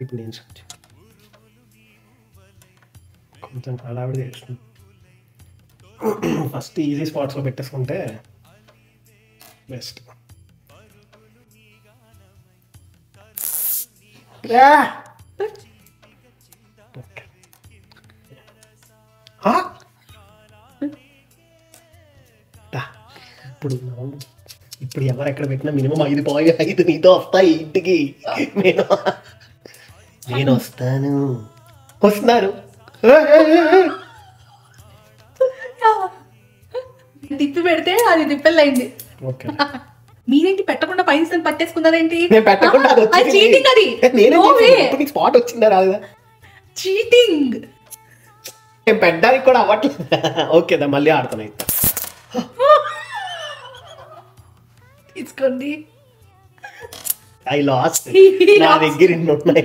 ఇప్పుడు నేను కొంచెం హడావిడి చేస్తుంది. ఫస్ట్ ఈజీ స్పాట్స్లో పెట్టేసుకుంటే బెస్ట్. ఇప్పుడు ఎవరు ఎక్కడ పెట్టినా మినిమం 5.5 నీతో వస్తాయి ఇంటికి. నేను వస్తున్నారు. తిప్పి పెడితే అది తిప్పలైంది. ఓకే, మీరేంటి పెట్టకుండా పైసలు పట్టేసుకున్నారేంటి? నేను పెట్టకుండా చీటింగ్. అది స్పాట్ వచ్చిందా రాదా? చీటింగ్. నేను పెట్టడానికి కూడా అవ్వట్లేదు. ఓకేదా, మళ్ళీ ఆడుతున్నాయి. తీసుకోండి. I last. నా దగ్గర 2 ఉన్నాయి.